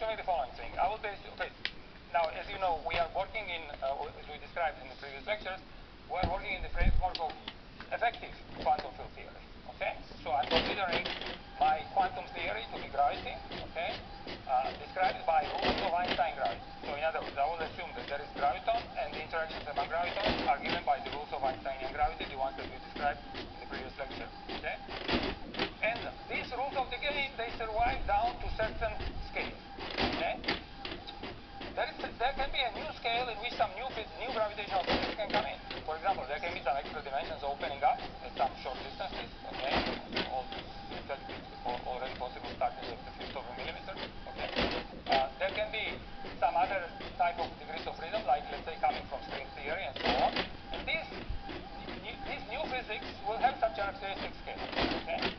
assuming the following thing. I will okay. Now, as you know, we are working in, as we described in the previous lectures, we are working in the framework of effective quantum field theory. Okay. So I'm considering my quantum theory to be gravity. Okay. Described by rules of Einstein gravity. So in other words, I will assume that there is graviton, and the interactions among gravitons are given by the rules of Einsteinian gravity, the ones that we described in the previous lecture. Okay. And these rules of the game, they survive down to certain scales. Okay? There can be a new scale in which some new gravitational physics can come in. For example, there can be some extra dimensions opening up at some short distances. Okay? Already possible starting with the fifth of a millimeter. Okay? There can be some other type of degrees of freedom, like let's say coming from string theory and so on. And these new physics will have some characteristic scale. Okay?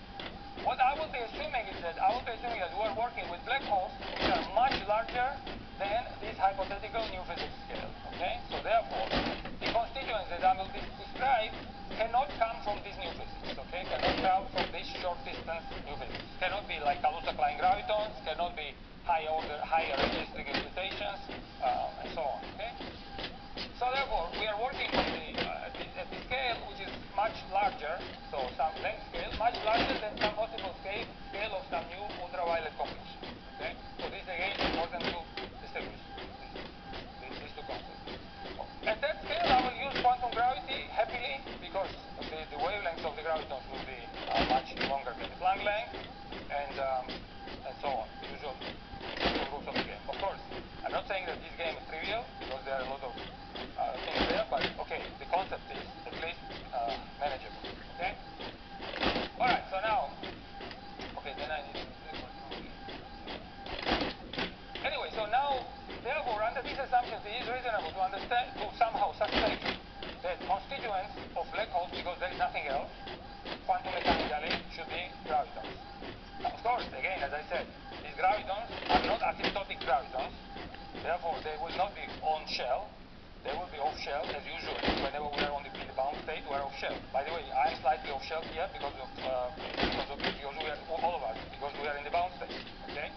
What I will be assuming is that we are working with black holes which are much larger than this hypothetical new physics scale. Okay? So therefore, the constituents that I will describe cannot come from this new physics. Okay? Cannot come from this short distance new physics. Cannot be like Kaluza-Klein gravitons. Cannot be higher registering excitations, and so on. Okay? So therefore, we are working at the scale which is much larger, so some length scale, much larger than some possible scale of some new ultraviolet completion. Okay? So this again is important to distinguish these two concepts. At that scale, I will use quantum gravity happily because the wavelengths of the gravitons will be much longer than the Planck length, and so on. Usual rules of the game. Of course, I'm not saying that this game is trivial because there are a lot of things there, but okay, the concept is at least manageable. Okay? Alright, so now, okay, then I need to say what. Anyway, so now, therefore, under these assumptions, it is reasonable to understand, to somehow suspect that constituents of black holes, because there is nothing else, quantum mechanically should be gravitons. Now, of course, again, as I said, these gravitons are not asymptotic gravitons, therefore they will not be on shell. They will be off shell, as usual. Whenever we are in the bound state, we are off shell. By the way, I am slightly off shell here because we are, all of us, because we are in the bound state. Okay?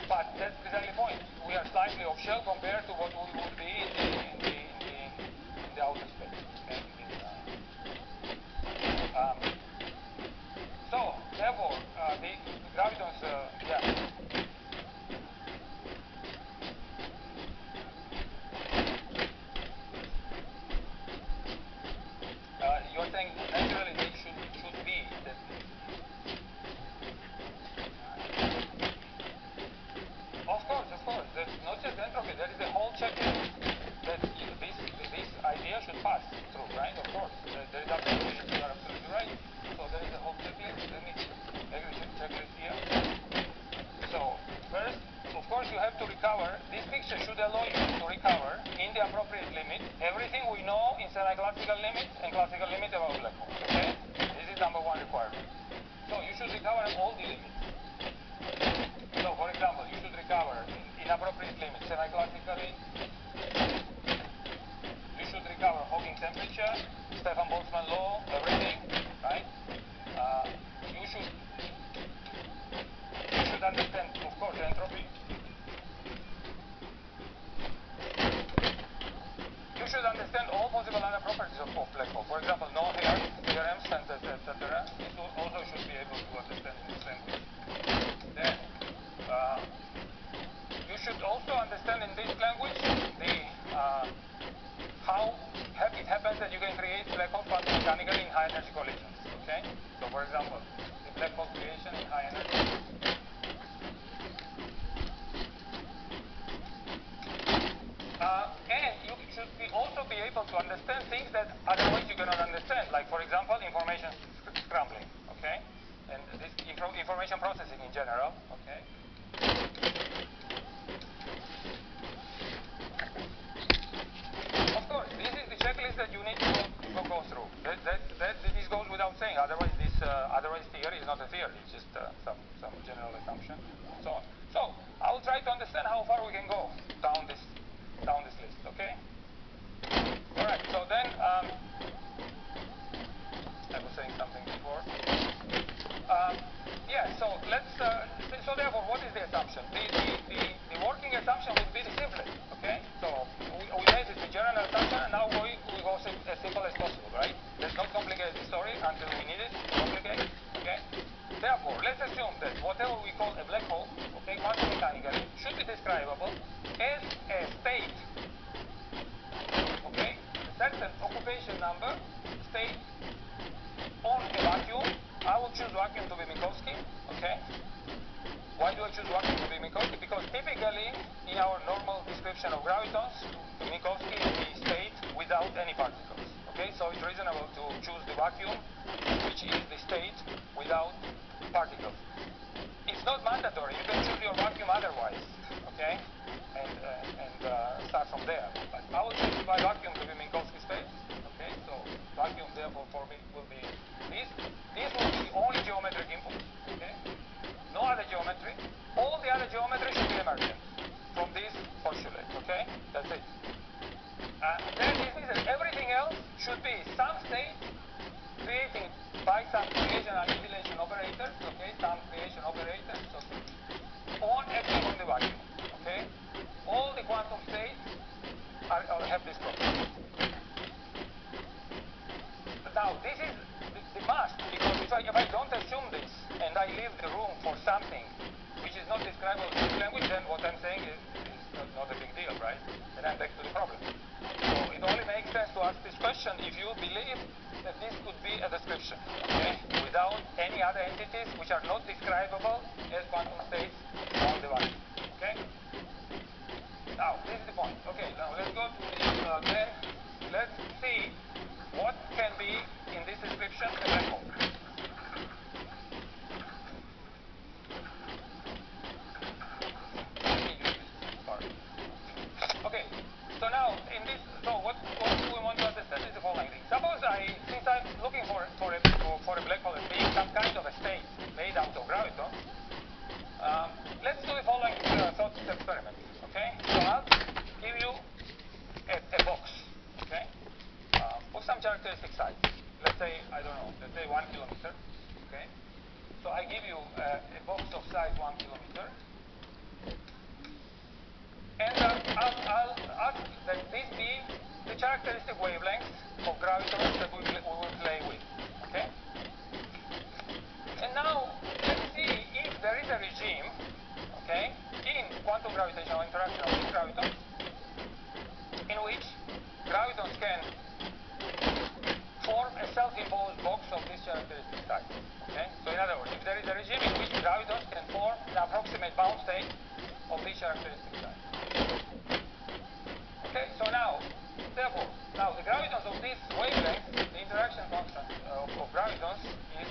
But that's exactly the point. We are slightly off shell compared to what we would be in the outer space. Okay? So therefore, the gravitons, yeah. You're saying naturally they should be that. Of course. That's not just entropy. There is a whole checklist that this idea should pass through, right? Of course. There is absolutely, you are absolutely right. So there is a whole checklist. Let me make a checklist here. So first, of course, you have to recover. This picture should allow you to recover in the appropriate limit everything we know in semi-classical limits and classical limit about black holes. Okay? This is number one requirement. So you should recover all the limits. So for example, you should recover in appropriate limits semi-classically. You should recover Hawking temperature, Stefan Boltzmann law, everything, right? You should understand, of course, entropy. You should understand all possible other properties of black hole. For example, no Hertz theorems, and etc. This also should be able to understand in this language. Then you should also understand in this language how it happens that you can create black holes quantum mechanically in high energy collisions. Okay? So for example, the black hole creation in high energy. And you should also be able to understand things that otherwise you cannot understand, like for example, information scrambling, okay? And this information processing in general, okay? Of course, this is the checklist that you need to go through. This goes without saying. Otherwise, theory is not a theory. It's just some general assumption, and so on. So I will try to understand how far we can go down this list. Okay. All right. So then I was saying something before. Yeah. So so therefore, what is the assumption? The working assumption would be the simplest, okay? So we made it the general assumption, and now we go as simple as possible, right? Let's not complicate the story until we need it to complicate, okay? Therefore, let's assume that whatever we call a black hole, okay, quantum mechanically, should be describable as a state, okay? Certain occupation number state on a vacuum. I will choose vacuum to be Minkowski, okay? Why do I choose vacuum to be Minkowski? Because typically, in our normal description of gravitons, Minkowski is the state without any particles, okay? So it's reasonable to choose the vacuum, which is the state without particles. It's not mandatory. You can choose your vacuum otherwise, okay? And start from there. But I will choose my vacuum to be Minkowski space, okay? So vacuum, therefore, for me will be this. This will be the only geometric input, okay? No other geometry. All the other geometry should be emergent from this postulate, okay? That's it. Then this means that everything else should be some state creating by some creation and annihilation operators, okay? Some creation operators, okay? Acting on the vacuum, okay? All the quantum states have this property. Now, this is the must, because if I don't assume this and I leave the room for something which is not describable in this language, then what I'm saying is not a big deal, right? Then I'm back to the problem. So it only makes sense to ask this question if you believe that this could be a description, okay? Without any other entities which are not describable as quantum states on the vacuum, okay? Now, this is the point. Okay, now let's go to the, then let's see what can be in this description a black hole. Okay, so now in this, so what we want to understand is the following thing. Suppose since I'm looking for a black hole as being some kind of a state made out of gravitons, let's do the following thought experiment. Okay, so I'll give you a box. Okay, with some characteristic size. Let's say, I don't know, let's say 1 kilometer. Okay, so I give you a box of size 1 kilometer. And I'll ask that this be the characteristic wavelength of gravitons that we will play with. Okay? And now, let's see if there is a regime, okay, in quantum gravitational interaction of these gravitons, in which gravitons can form a self-imposed box of this characteristic size. Okay? So in other words, if there is a regime in which gravitons can form an approximate bound state of this characteristic size. Okay, so now, therefore, now the gravitons of this wavelength, the interaction constant of gravitons is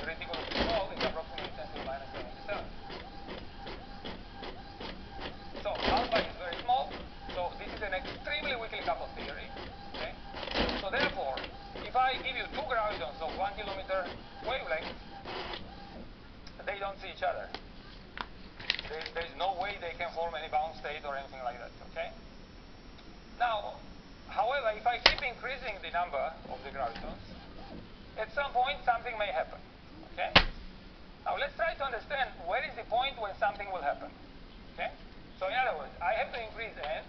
ridiculously small, is approximately 10 to the minus 77. So alpha is very small, so this is an extremely weakly coupled theory. Okay, so therefore, if I give you two gravitons of 1 kilometer wavelength, they don't see each other. There is no way they can form any bound state or anything like that, okay? Now, however, if I keep increasing the number of the gravitons, at some point something may happen, okay? Now, let's try to understand where is the point when something will happen, okay? So in other words, I have to increase n,